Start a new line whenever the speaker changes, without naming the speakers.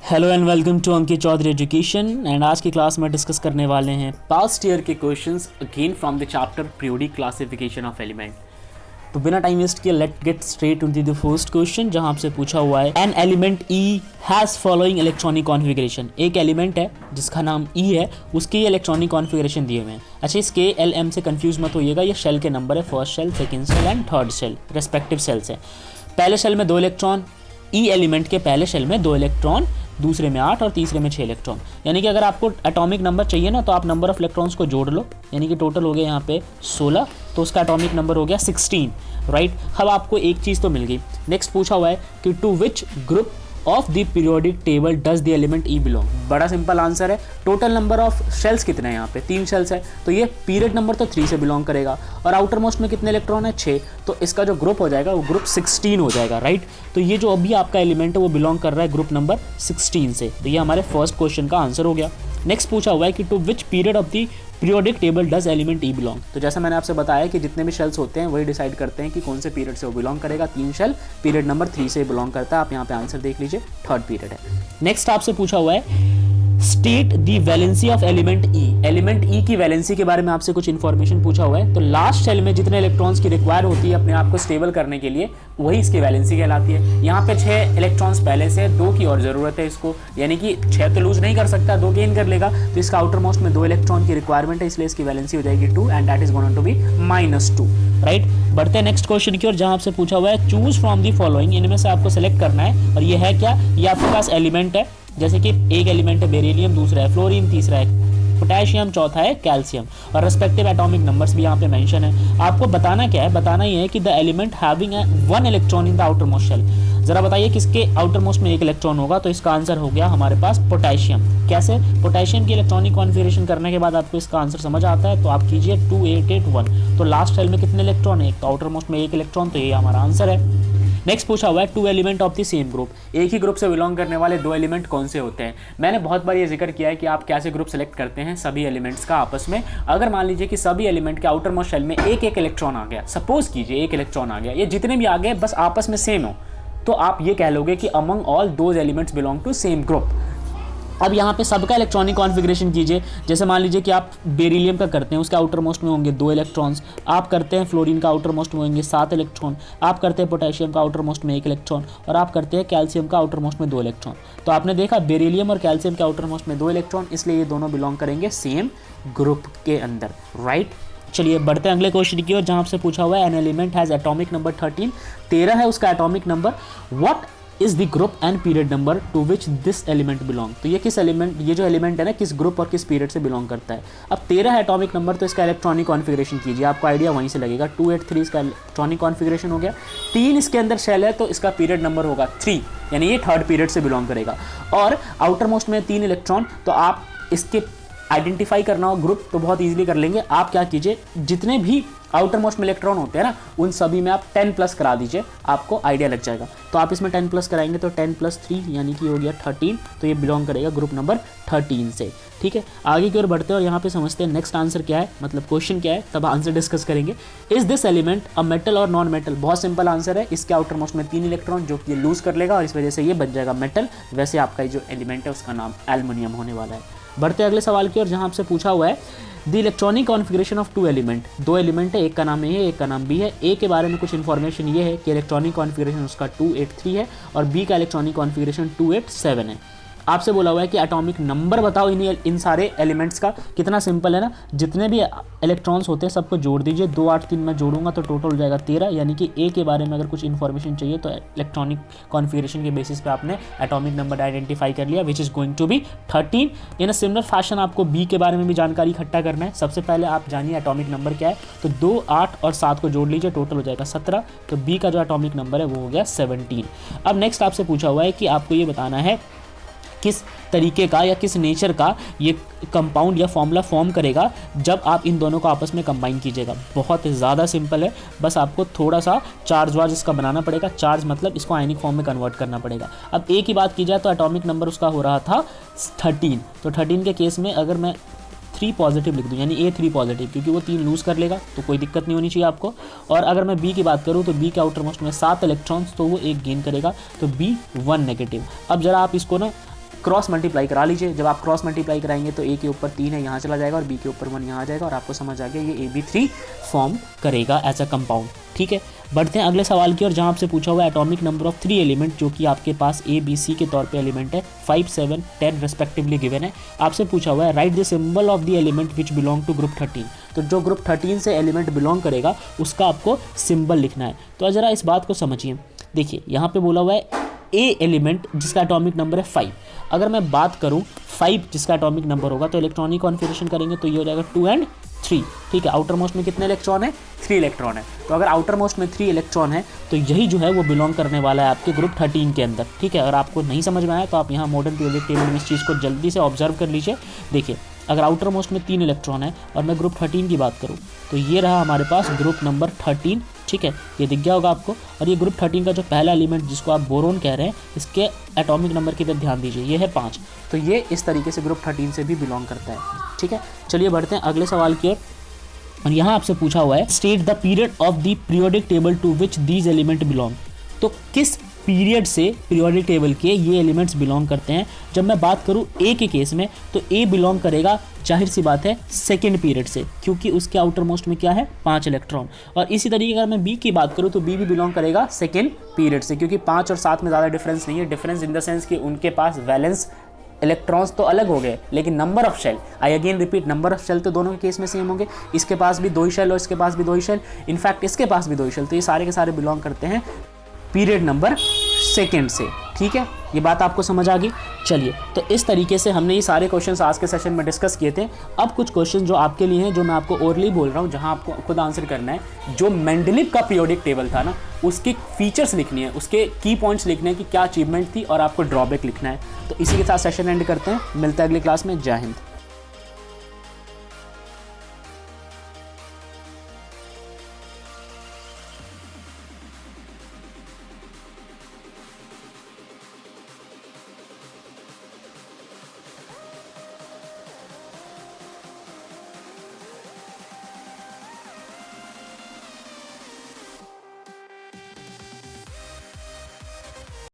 Hello and welcome to Ankit Chaudhary education. And आज की class में डिस्कस करने वाले हैं पास्ट ईयर के questions again from the chapter periodic classification of element. तो बिना टाइम वेस्ट किए let get straight into the first question, जहां आपसे पूछा हुआ है an element E has following electronic configuration. एक एलिमेंट है जिसका नाम ई है, उसके इलेक्ट्रॉनिक कॉन्फ़िगरेशन दिए हुए हैं। अच्छा, इसके एल एम से कंफ्यूज मत होइएगा, ये शेल के नंबर है, first shell, second shell and third shell respective shells है। पहले शेल में 2 इलेक्ट्रॉन, ई एलिमेंट के पहले शेल में 2 इलेक्ट्रॉन, दूसरे में 8 और तीसरे में 6 इलेक्ट्रॉन। यानी कि अगर आपको एटॉमिक नंबर चाहिए ना, तो आप नंबर ऑफ इलेक्ट्रॉन्स को जोड़ लो, यानी कि टोटल हो गया यहाँ पे 16, तो उसका एटॉमिक नंबर हो गया 16, राइट। अब आपको एक चीज़ तो मिल गई। नेक्स्ट पूछा हुआ है कि to which group of the periodic table does the element E belong. बड़ा सिंपल आंसर है, टोटल नंबर ऑफ शेल्स कितने हैं यहाँ पे, 3 शेल्स है, तो ये पीरियड नंबर तो 3 से बिलोंग करेगा। और आउटर मोस्ट में कितने इलेक्ट्रॉन है, 6, तो इसका जो ग्रुप हो जाएगा वो ग्रुप 16 हो जाएगा, राइट। तो ये जो अभी आपका एलिमेंट है वो बिलोंग कर रहा है ग्रुप नंबर 16 से। तो ये हमारे फर्स्ट क्वेश्चन का आंसर हो गया। नेक्स्ट पूछा हुआ है कि to which period of the periodic table does element E belong. तो जैसा मैंने आपसे बताया कि जितने भी शेल्स होते हैं वही डिसाइड करते हैं कि कौन से पीरियड से वो बिलोंग करेगा। 3 शेल पीरियड नंबर 3 से बिलोंग करता है। आप यहाँ पे आंसर देख लीजिए, थर्ड पीरियड है। नेक्स्ट आपसे पूछा हुआ है state the valency of element E. Element E की वैलेंसी के बारे में आपसे कुछ इन्फॉर्मेशन पूछा हुआ है। तो लास्ट शेल में जितने इलेक्ट्रॉन्स की रिक्वायर होती है अपने आप को स्टेबल करने के लिए, वही इसकी वैलेंसी कहलाती है। यहाँ पे 6 इलेक्ट्रॉन्स पहले से, 2 की और जरूरत है इसको, यानी कि 6 तो लूज नहीं कर सकता, 2 गेन कर लेगा। तो इसका आउटर मोस्ट में 2 इलेक्ट्रॉन की रिक्वायरमेंट है, इसलिए इसकी वैलेंसी हो जाएगी 2 and that is going to be -2, right. बढ़ते हैं नेक्स्ट क्वेश्चन की ओर, जहां आपसे पूछा हुआ है चूज फ्रॉम दी फॉलोइंग। इनमें से आपको सेलेक्ट करना है, और ये है क्या, ये आपके पास एलिमेंट है। जैसे कि एक एलिमेंट है बेरिलियम, दूसरा है फ्लोरीन, तीसरा है पोटेशियम, चौथा है कैल्शियम, और रेस्पेक्टिव एटॉमिक नंबर्स भी यहाँ पे मेंशन है। आपको बताना क्या है, बताना ये है कि the element having 1 electron in the outermost shell. जरा बताइए किसके आउटर मोस्ट में 1 इलेक्ट्रॉन होगा। तो इसका आंसर हो गया हमारे पास पोटेशियम। कैसे, पोटेशियम की इलेक्ट्रॉनिक कॉन्फ़िगरेशन करने के बाद आपको इसका आंसर समझ आता है, तो आप कीजिए 2 8 8 1। तो लास्ट शेल में कितने इलेक्ट्रॉन है, एक, तो आउटर मोस्ट में 1 इलेक्ट्रॉन, तो ये हमारा आंसर है। नेक्स्ट पूछा हुआ है 2 element of the same group. एक ही ग्रुप से बिलोंग करने वाले 2 एलिमेंट कौन से होते हैं। मैंने बहुत बार ये जिक्र किया है कि आप कैसे ग्रुप सेलेक्ट करते हैं सभी एलिमेंट्स का आपस में। अगर मान लीजिए कि सभी एलिमेंट के आउटर मोस्ट शेल में एक इलेक्ट्रॉन आ गया, सपोज कीजिए 1 इलेक्ट्रॉन आ गया, ये जितने भी आ गए बस आपस में सेम हो, तो आप ये कह लोगे कि among all those elements belong to same group. अब यहाँ पे सबका इलेक्ट्रॉनिक कॉन्फ़िगरेशन कीजिए। जैसे मान लीजिए कि आप बेरिलियम का करते हैं, उसके आउटर मोस्ट में होंगे 2 इलेक्ट्रॉन्स। आप करते हैं फ्लोरीन का आउटर मोस्ट में होंगे 7 इलेक्ट्रॉन। आप करते हैं पोटेशियम का आउटर मोस्ट में 1 इलेक्ट्रॉन, और आप करते हैं कैल्शियम का आउटर मोस्ट में 2 इलेक्ट्रॉन। तो आपने देखा बेरिलियम और कैल्शियम के आउटर मोस्ट में 2 इलेक्ट्रॉन, इसलिए ये दोनों बिलोंग करेंगे सेम ग्रुप के अंदर, राइट। चलिए बढ़ते हैं अगले क्वेश्चन की ओर, जहाँ आपसे पूछा हुआ है an element has atomic number 13 है उसका atomic number. What is the group and period number two which this element belong. तो ये किस एलिमेंट, ये जो एलिमेंट है ना, किस ग्रुप और किस पीरियड से बिलोंग करता है। अब 13 है एटॉमिक नंबर, तो इसका इलेक्ट्रॉनिक कॉन्फ़िगरेशन कीजिए, आपको आइडिया वहीं से लगेगा। 2 8 3 इसका इलेक्ट्रॉनिक कॉन्फ़िगरेशन हो गया। 3 इसके अंदर शेल है, तो इसका पीरियड नंबर होगा 3, यानी ये थर्ड पीरियड से बिलोंग करेगा। और आउटर मोस्ट में 3 इलेक्ट्रॉन, तो आप इसके आइडेंटिफाई करना हो ग्रुप तो बहुत इजीली कर लेंगे। आप क्या कीजिए, जितने भी आउटर मोस्ट में इलेक्ट्रॉन होते हैं ना, उन सभी में आप 10 प्लस करा दीजिए, आपको आइडिया लग जाएगा। तो आप इसमें 10 प्लस कराएंगे तो 10 + 3 यानी कि हो गया 13, तो ये बिलोंग करेगा ग्रुप नंबर 13 से, ठीक है। आगे की ओर बढ़ते हैं और यहाँ पे समझते हैं नेक्स्ट आंसर क्या है, मतलब क्वेश्चन क्या है, तब आंसर डिस्कस करेंगे। Is this element a metal और नॉन मेटल। बहुत सिंपल आंसर है, इसके आउटर मोस्ट में 3 इलेक्ट्रॉन जो कि ये लूज कर लेगा और इस वजह से ये बन जाएगा मेटल। वैसे आपका जो एलिमेंट है उसका नाम एल्युमिनियम होने वाला है। बढ़ते अगले सवाल की ओर, जहाँ आपसे पूछा हुआ है the electronic configuration of 2 element. 2 element है, एक का नाम ए है, एक का नाम बी है। ए के बारे में कुछ इन्फॉर्मेशन ये है कि इलेक्ट्रॉनिक कॉन्फ़िगरेशन उसका 2 8 3 है, और बी का इलेक्ट्रॉनिक कॉन्फ़िगरेशन 2 8 7 है। आपसे बोला हुआ है कि एटॉमिक नंबर बताओ इन सारे एलिमेंट्स का। कितना सिंपल है ना, जितने भी इलेक्ट्रॉन्स होते हैं सबको जोड़ दीजिए। 2 8 3 मैं जोड़ूंगा तो टोटल हो जाएगा 13, यानी कि ए के बारे में अगर कुछ इन्फॉर्मेशन चाहिए तो इलेक्ट्रॉनिक कॉन्फ़िगरेशन के बेसिस पे आपने एटॉमिक नंबर आइडेंटिफाई कर लिया, which is going to be 13। In a similar fashion आपको बी के बारे में भी जानकारी इकट्ठा करना है। सबसे पहले आप जानिए एटॉमिक नंबर क्या है, तो 2 8 और 7 को जोड़ लीजिए, टोटल हो जाएगा 17। तो बी का जो एटॉमिक नंबर है वो हो गया 17। अब नेक्स्ट आपसे पूछा हुआ है कि आपको ये बताना है किस तरीके का या किस नेचर का ये कंपाउंड या फॉर्मूला फॉर्म करेगा जब आप इन दोनों को आपस में कंबाइन कीजिएगा। बहुत ज़्यादा सिंपल है, बस आपको थोड़ा सा चार्ज वार्ज इसका बनाना पड़ेगा। चार्ज मतलब इसको आयनिक फॉर्म में कन्वर्ट करना पड़ेगा। अब ए की बात की जाए तो एटॉमिक नंबर उसका हो रहा था 13, तो 13 के केस में अगर मैं 3 पॉजिटिव लिख दूँ, यानी ए 3 पॉजिटिव, क्योंकि वो 3 लूज़ कर लेगा तो कोई दिक्कत नहीं होनी चाहिए आपको। और अगर मैं बी की बात करूँ तो बी के आउटर मोस्ट में 7 इलेक्ट्रॉन्स, तो वो 1 गेन करेगा, तो बी 1 नेगेटिव। अब जरा आप इसको ना क्रॉस मल्टीप्लाई करा लीजिए। जब आप क्रॉस मल्टीप्लाई कराएंगे तो ए के ऊपर 3 है, यहाँ चला जाएगा, और बी के ऊपर 1 यहाँ आ जाएगा, और आपको समझ आ गया ये AB3 फॉर्म करेगा एज अ कंपाउंड। ठीक है, बढ़ते हैं अगले सवाल की ओर, जहाँ आपसे पूछा हुआ है एटॉमिक नंबर ऑफ 3 एलिमेंट, जो कि आपके पास ABC के तौर पे एलिमेंट है, 5, 7, 10 रेस्पेक्टिवली गिवन है। आपसे पूछा हुआ है write the symbol of the element which belong to group 13। तो जो ग्रुप 13 से एलिमेंट बिलोंग करेगा उसका आपको सिंबल लिखना है। तो ज़रा इस बात को समझिए, देखिए यहाँ पे बोला हुआ है ए एलिमेंट जिसका एटॉमिक नंबर है 5। अगर मैं बात करूँ 5 जिसका एटॉमिक नंबर होगा तो इलेक्ट्रॉनिक कॉन्फ़िगरेशन करेंगे तो ये हो जाएगा 2 and 3। ठीक है, आउटर मोस्ट में कितने इलेक्ट्रॉन है? 3 इलेक्ट्रॉन है। तो अगर आउटर मोस्ट में 3 इलेक्ट्रॉन है तो यही जो है वो बिलोंग करने वाला है आपके ग्रुप 13 के अंदर। ठीक है, अगर आपको नहीं समझ में आया तो आप यहाँ मॉडर्न पीरियोडिक टेबल में इस चीज़ को जल्दी से ऑब्जर्व कर लीजिए। देखिए, अगर आउटर मोस्ट में 3 इलेक्ट्रॉन है और मैं ग्रुप 13 की बात करूँ तो ये रहा हमारे पास ग्रुप नंबर 13। ठीक है, ये दिख गया होगा आपको। और ये ग्रुप 13 का जो पहला एलिमेंट जिसको आप बोरोन कह रहे हैं, इसके एटॉमिक नंबर की तरफ ध्यान दीजिए, ये है 5। तो ये इस तरीके से ग्रुप 13 से भी बिलोंग करता है। ठीक है, चलिए बढ़ते हैं अगले सवाल की ओर, और यहाँ आपसे पूछा हुआ है state the period of the periodic table to which these element belong. तो किस पीरियड से पीरियोडिक टेबल के ये एलिमेंट्स बिलोंग करते हैं। जब मैं बात करूँ ए के केस में तो ए बिलोंग करेगा, जाहिर सी बात है, सेकेंड पीरियड से, क्योंकि उसके आउटर मोस्ट में क्या है? 5 इलेक्ट्रॉन। और इसी तरीके अगर मैं बी की बात करूँ तो बी भी बिलोंग करेगा सेकेंड पीरियड से, क्योंकि 5 और 7 में ज़्यादा डिफरेंस नहीं है। डिफरेंस इन द सेंस कि उनके पास वैलेंस इलेक्ट्रॉन्स तो अलग हो गए, लेकिन number of shell, I again repeat, number of shell तो दोनों के केस में सेम होंगे। इसके पास भी 2 ही शेल और इसके पास भी 2 ही शेल, इनफैक्ट इसके पास भी 2 ही शेल। तो ये सारे के सारे बिलोंग करते हैं पीरियड नंबर सेकेंड से। ठीक है, ये बात आपको समझ आ गई। चलिए, तो इस तरीके से हमने ये सारे क्वेश्चंस आज के सेशन में डिस्कस किए थे। अब कुछ क्वेश्चन जो आपके लिए हैं, जो मैं आपको ओरली बोल रहा हूँ, जहाँ आपको खुद आंसर करना है। जो मेंडलीव का पीरियोडिक टेबल था ना, उसके फीचर्स लिखनी है, उसके की पॉइंट्स लिखने हैं कि क्या अचीवमेंट थी, और आपको ड्रॉबैक लिखना है। तो इसी के साथ सेशन एंड करते हैं, मिलते हैं अगली क्लास में। जय हिंद।